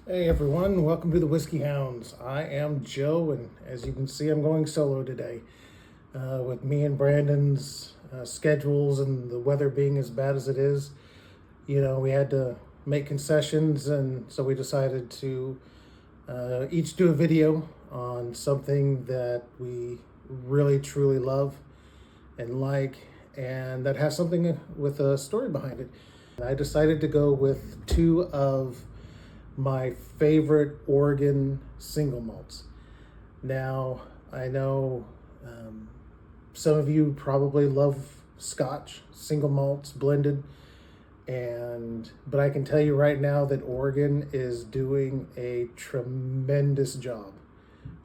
Hey everyone, welcome to the Whiskey Hounds. I am Joe, and as you can see, I'm going solo today. With me and Brandon's schedules and the weather being as bad as it is, we had to make concessions, and so we decided to each do a video on something that we really truly love and like, and that has something with a story behind it. I decided to go with two of my favorite Oregon single malts. Now, I know some of you probably love Scotch single malts blended, but I can tell you right now that Oregon is doing a tremendous job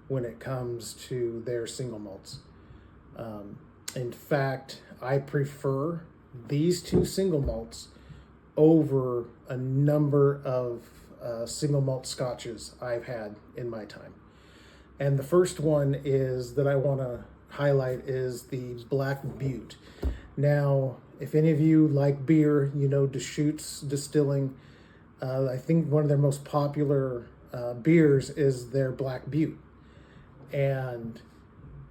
when it comes to their single malts. In fact, I prefer these two single malts over a number of single malt scotches I've had in my time. And the first one is that I want to highlight is the Black Butte. Now, if any of you like beer, you know Deschutes Distilling. I think one of their most popular beers is their Black Butte. And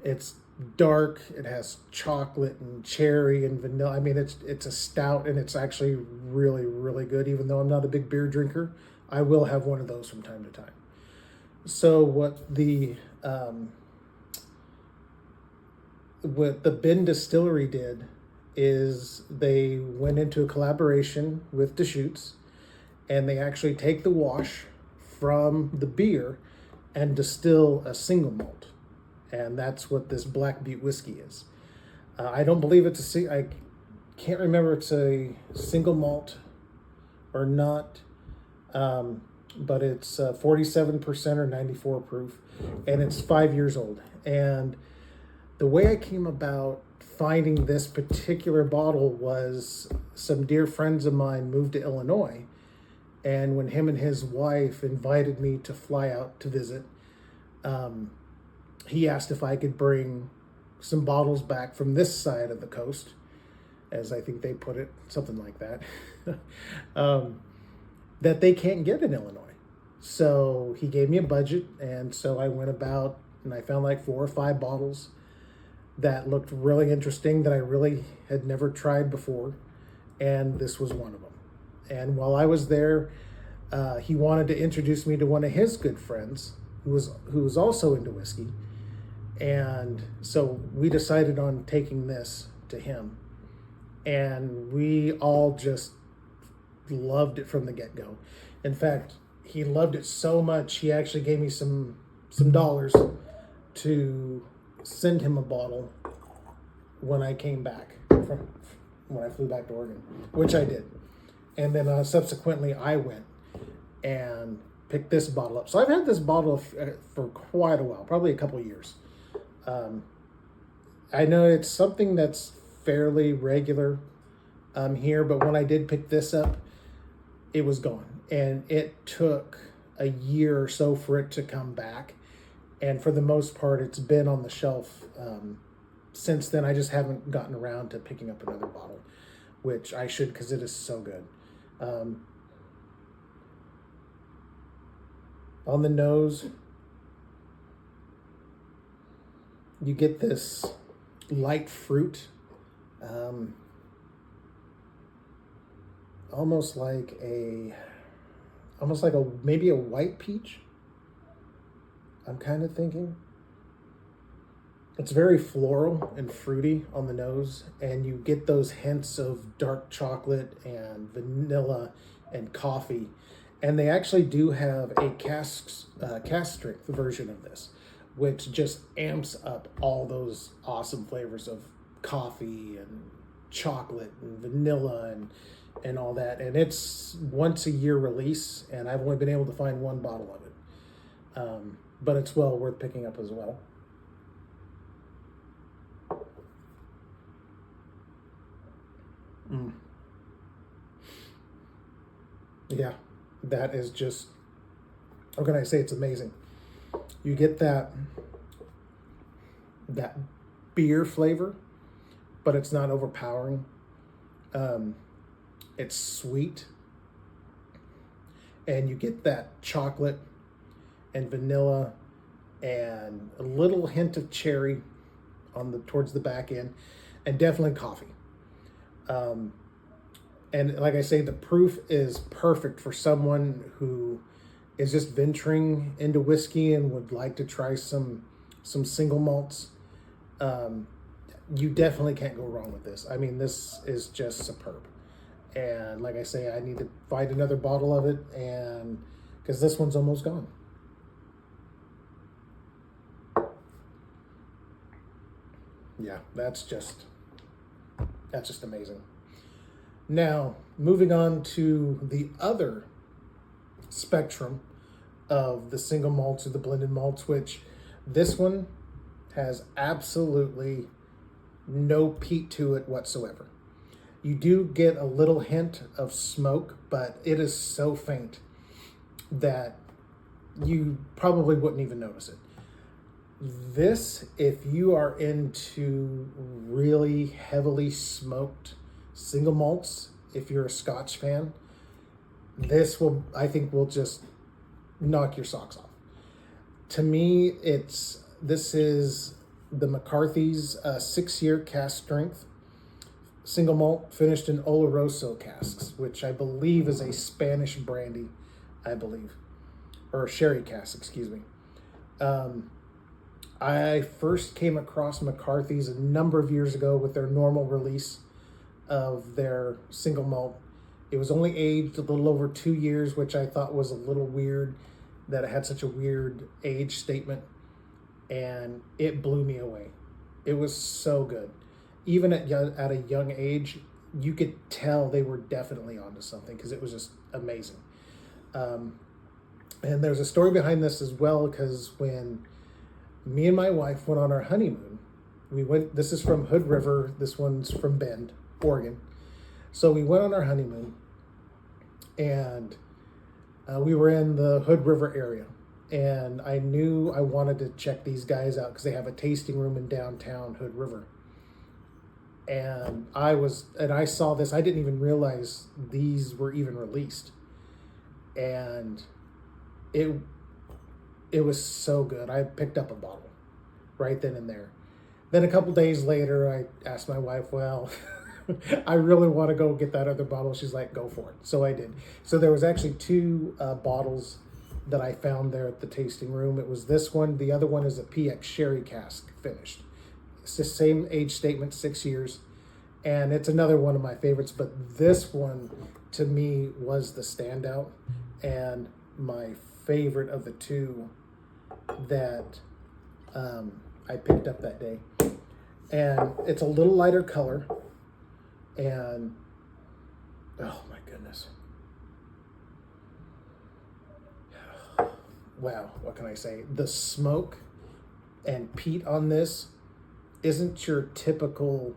it's dark, it has chocolate and cherry and vanilla. I mean, it's a stout, and it's actually really, really good. Even though I'm not a big beer drinker, I will have one of those from time to time. So what the Bin Distillery did is they went into a collaboration with Deschutes, and they actually take the wash from the beer and distill a single malt. And that's what this Black Butte whiskey is. I don't believe I can't remember if it's a single malt or not, but it's 47% or 94 proof, and it's 5 years old. And the way I came about finding this particular bottle was some dear friends of mine moved to Illinois, and when him and his wife invited me to fly out to visit, he asked if I could bring some bottles back from this side of the coast, as I think they put it, something like that, that they can't get in Illinois. So he gave me a budget, and so I went about and I found like 4 or 5 bottles that looked really interesting that I really had never tried before, and this was one of them. And while I was there, he wanted to introduce me to one of his good friends who was also into whiskey. And so we decided on taking this to him, and we all just loved it from the get-go. In fact, he loved it so much, he actually gave me some dollars to send him a bottle when I came back when I flew back to Oregon, which I did. And then subsequently I went and picked this bottle up. So I've had this bottle for quite a while, probably a couple of years. I know it's something that's fairly regular here, but when I did pick this up, it was gone. And it took a year or so for it to come back. And for the most part, it's been on the shelf since then. I just haven't gotten around to picking up another bottle, which I should, because it is so good. On the nose, you get this light fruit, almost like maybe a white peach. I'm kind of thinking. It's very floral and fruity on the nose, and you get those hints of dark chocolate and vanilla and coffee. And they actually do have a cask strength version of this, which just amps up all those awesome flavors of coffee and chocolate and vanilla and all that. And it's once a year release, and I've only been able to find one bottle of it. But it's well worth picking up as well. Yeah, that is just, how can I say, it's amazing. You get that beer flavor, but it's not overpowering. It's sweet, and you get that chocolate and vanilla and a little hint of cherry on the towards the back end, and definitely coffee. And like I say, the proof is perfect for someone who is just venturing into whiskey and would like to try some single malts. You definitely can't go wrong with this. I mean, this is just superb. And like I say, I need to find another bottle of it, and because this one's almost gone. Yeah, that's just amazing. Now, moving on to the other spectrum of the single malts or the blended malts, which this one has absolutely no peat to it whatsoever. You do get a little hint of smoke, but it is so faint that you probably wouldn't even notice it. This, if you are into really heavily smoked single malts, if you're a Scotch fan, this will, I think, will just knock your socks off. To me, this is the McCarthy's 6-year cask strength single malt finished in Oloroso casks, which I believe is a Spanish brandy, I believe, or sherry cask, excuse me. I first came across McCarthy's a number of years ago with their normal release of their single malt. It was only aged a little over 2 years, which I thought was a little weird that it had such a weird age statement, and it blew me away. It was so good. Even at a young age, you could tell they were definitely onto something because it was just amazing. And there's a story behind this as well, because when me and my wife went on our honeymoon, this is from Hood River, this one's from Bend, Oregon. So we went on our honeymoon, and we were in the Hood River area, and I knew I wanted to check these guys out because they have a tasting room in downtown Hood River. And I saw this. I didn't even realize these were even released, and it was so good. I picked up a bottle right then and there. Then a couple days later, I asked my wife, well, I really want to go get that other bottle. She's like, go for it. So I did. So there was actually 2 bottles that I found there at the tasting room. It was this one. The other one is a PX sherry cask finished. It's the same age statement, 6 years. And it's another one of my favorites. But this one, to me, was the standout. And my favorite of the 2 that I picked up that day. And it's a little lighter color. And, oh my goodness. Wow, what can I say? The smoke and peat on this isn't your typical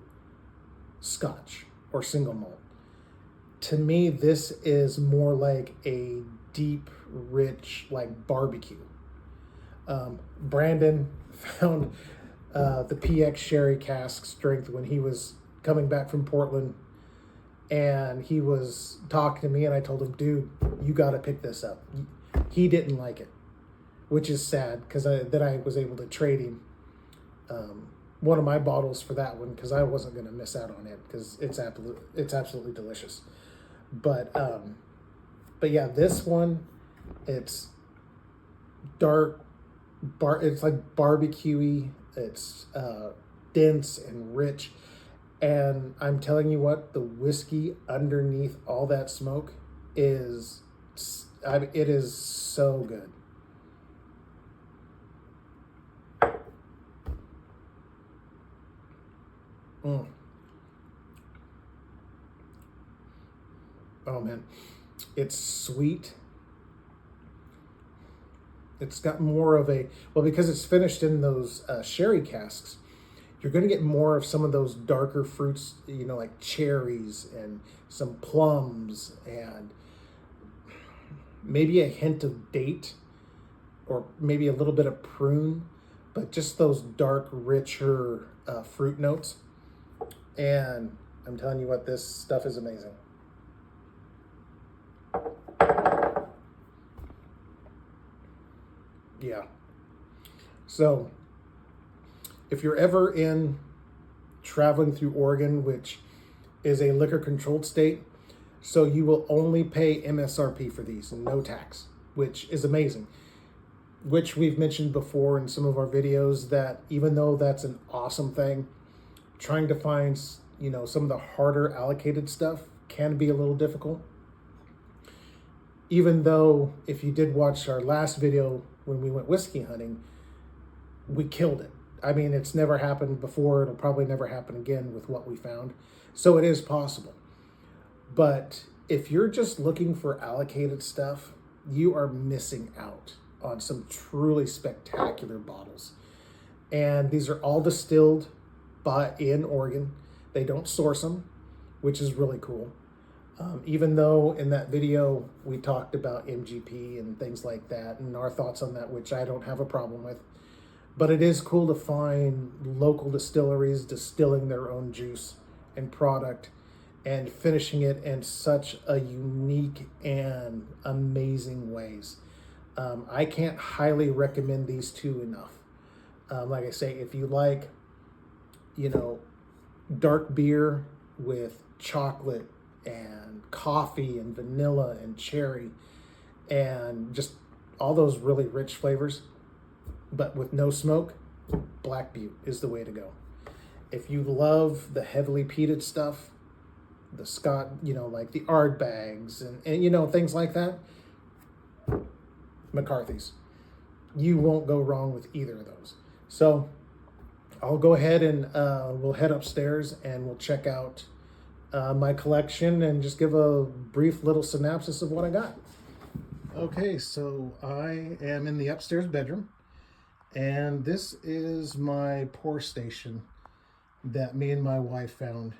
Scotch or single malt. To me, this is more like a deep, rich, like barbecue. Brandon found the PX sherry cask strength when he was coming back from Portland, and he was talking to me, and I told him, dude, you got to pick this up. He didn't like it, which is sad, because then I was able to trade him one of my bottles for that one, because I wasn't going to miss out on it, because it's absolutely delicious. But yeah, this one, it's dark, it's like barbecuey. It's dense and rich, and I'm telling you what, the whiskey underneath all that smoke it is so good. Oh man, it's sweet. It's got more of because it's finished in those sherry casks, you're going to get more of some of those darker fruits, like cherries and some plums and maybe a hint of date or maybe a little bit of prune, but just those dark, richer fruit notes. And I'm telling you what, this stuff is amazing. Yeah. So if you're ever in traveling through Oregon, which is a liquor controlled state, so you will only pay MSRP for these and no tax, which is amazing. Which we've mentioned before in some of our videos, that even though that's an awesome thing, trying to find, some of the harder allocated stuff can be a little difficult. Even though if you did watch our last video when we went whiskey hunting, we killed it. I mean, it's never happened before. It'll probably never happen again with what we found. So it is possible. But if you're just looking for allocated stuff, you are missing out on some truly spectacular bottles. And these are all distilled in Oregon. They don't source them, which is really cool. Even though in that video we talked about MGP and things like that and our thoughts on that, which I don't have a problem with. But it is cool to find local distilleries distilling their own juice and product and finishing it in such a unique and amazing ways. I can't highly recommend these two enough. Like I say, if you like, dark beer with chocolate and coffee and vanilla and cherry and just all those really rich flavors, but with no smoke, Black Butte is the way to go. If you love the heavily peated stuff, the Scott, like the Ardbegs and things like that, McCarthy's. You won't go wrong with either of those. So I'll go ahead and we'll head upstairs and we'll check out my collection and just give a brief little synopsis of what I got. Okay, so I am in the upstairs bedroom, and this is my pour station that me and my wife found,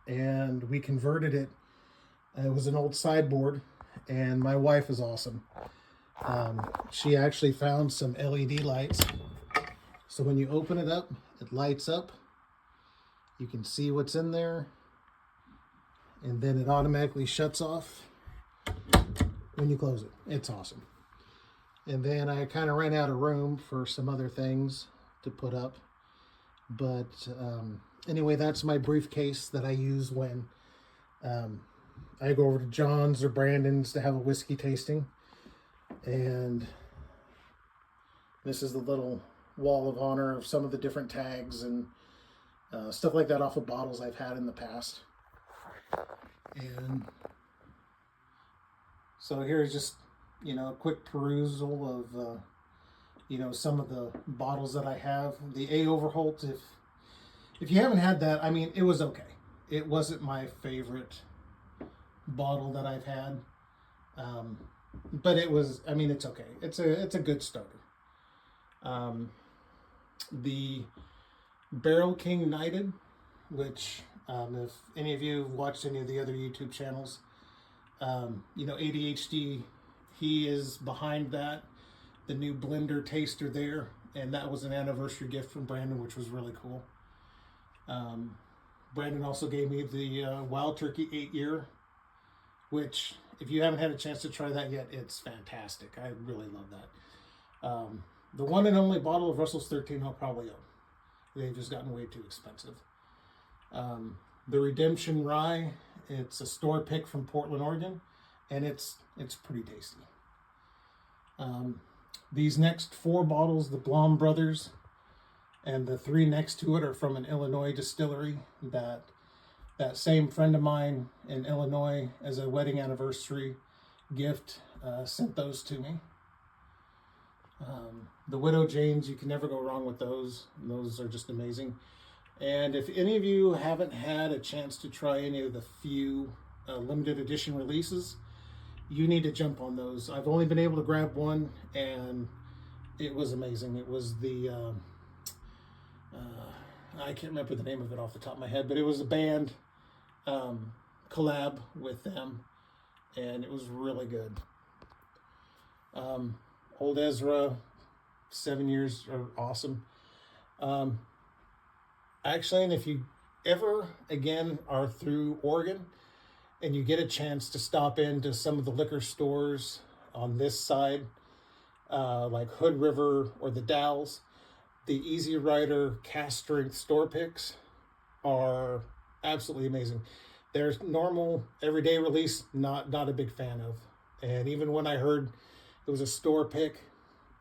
and we converted it. It was an old sideboard, and my wife is awesome. She actually found some LED lights, so when you open it up, it lights up. You can see what's in there, and then it automatically shuts off when you close it. It's awesome. And then I kind of ran out of room for some other things to put up. But anyway, that's my briefcase that I use when I go over to John's or Brandon's to have a whiskey tasting. And this is the little wall of honor of some of the different tags and stuff like that off of bottles I've had in the past. And so here's just, a quick perusal of, some of the bottles that I have. The A. Overholt, if you haven't had that, I mean, it was okay. It wasn't my favorite bottle that I've had. But it was, it's okay. It's a good starter. The Barrel King Knighted, which, if any of you have watched any of the other YouTube channels, ADHD, he is behind that, the new blender taster there, and that was an anniversary gift from Brandon, which was really cool. Brandon also gave me the Wild Turkey 8-year, which, if you haven't had a chance to try that yet, it's fantastic. I really love that. The one and only bottle of Russell's 13 I'll probably own. They've just gotten way too expensive. The Redemption Rye, it's a store pick from Portland, Oregon, and it's pretty tasty. These next 4 bottles, the Blom Brothers, and the 3 next to it are from an Illinois distillery that same friend of mine in Illinois, as a wedding anniversary gift, sent those to me. The Widow Janes, you can never go wrong with those. Those are just amazing. And if any of you haven't had a chance to try any of the few limited edition releases, you need to jump on those. I've only been able to grab one, and it was amazing. It was the, I can't remember the name of it off the top of my head, but it was a band collab with them, and it was really good. Old Ezra, 7 years are awesome. Actually, and if you ever, again, are through Oregon and you get a chance to stop into some of the liquor stores on this side, like Hood River or the Dalles. The Easy Rider cast strength store picks are absolutely amazing. There's normal everyday release, not a big fan of. And even when I heard it was a store pick,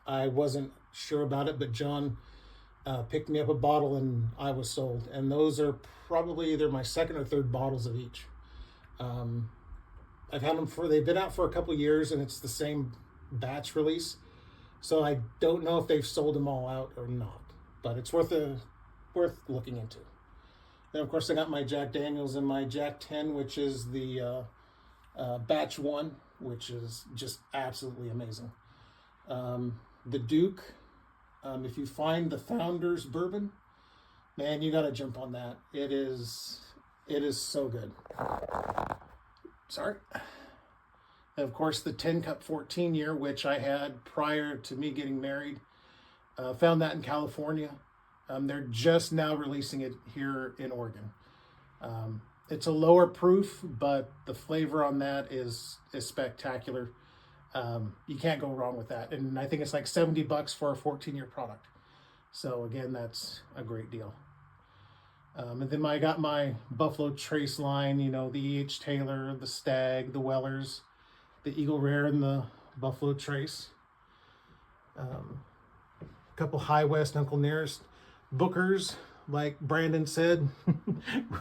I wasn't sure about it, but John picked me up a bottle and I was sold. And those are probably either my second or third bottles of each. I've had them they've been out for a couple years, and it's the same batch release. So I don't know if they've sold them all out or not, but it's worth looking into. Then of course I got my Jack Daniels and my Jack 10, which is the batch 1, which is just absolutely amazing. The Duke, if you find the Founders bourbon, man, you got to jump on that. It is so good. Sorry. And of course, the 10 Cup 14 year, which I had prior to me getting married. Found that in California. They're just now releasing it here in Oregon. It's a lower proof, but the flavor on that is spectacular. You can't go wrong with that. And I think it's like $70 for a 14-year product. So again, that's a great deal. And then I got my Buffalo Trace line, you know, the E.H. Taylor, the Stag, the Wellers, the Eagle Rare, and the Buffalo Trace. A couple High West Uncle Nearest Bookers, like Brandon said,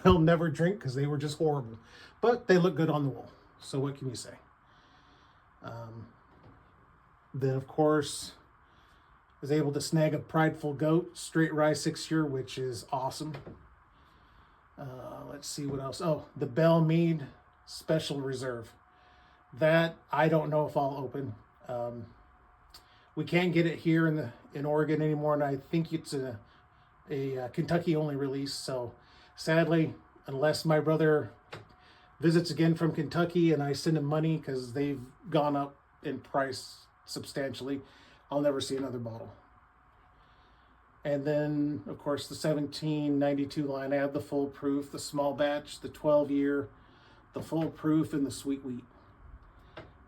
we'll never drink because they were just horrible. But they look good on the wall. So what can you say? Then, of course, was able to snag a Prideful Goat straight rye 6-year, which is awesome. Let's see what else. Oh, the Bell Mead Special Reserve. That I don't know if I'll open. We can't get it here in Oregon anymore, and I think it's a Kentucky only release. So sadly, unless my brother visits again from Kentucky and I send him money because they've gone up in price substantially, I'll never see another bottle. And then, of course, the 1792 line. I have the full proof, the small batch, the 12-year, the full proof, and the sweet wheat.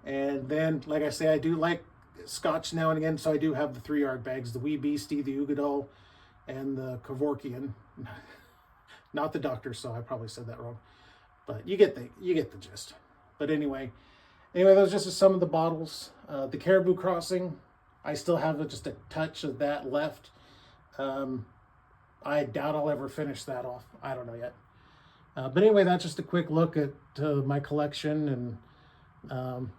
And then, like I say, I do like Scotch now and again, so I do have the 3-yard bags, the Wee Beastie, the Ugadal, and the Kevorkian. Not the doctor, so I probably said that wrong. But you get the gist. But anyway, those are just some of the bottles. The Caribou Crossing, I still have just a touch of that left. I doubt I'll ever finish that off. I don't know yet. But anyway, that's just a quick look at my collection, and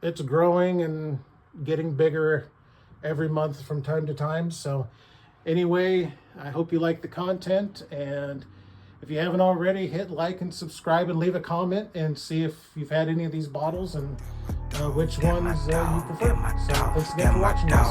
it's growing and getting bigger every month from time to time. So anyway, I hope you like the content, and if you haven't already, hit like and subscribe and leave a comment and see if you've had any of these bottles and which ones you prefer. So thanks again for watching, guys.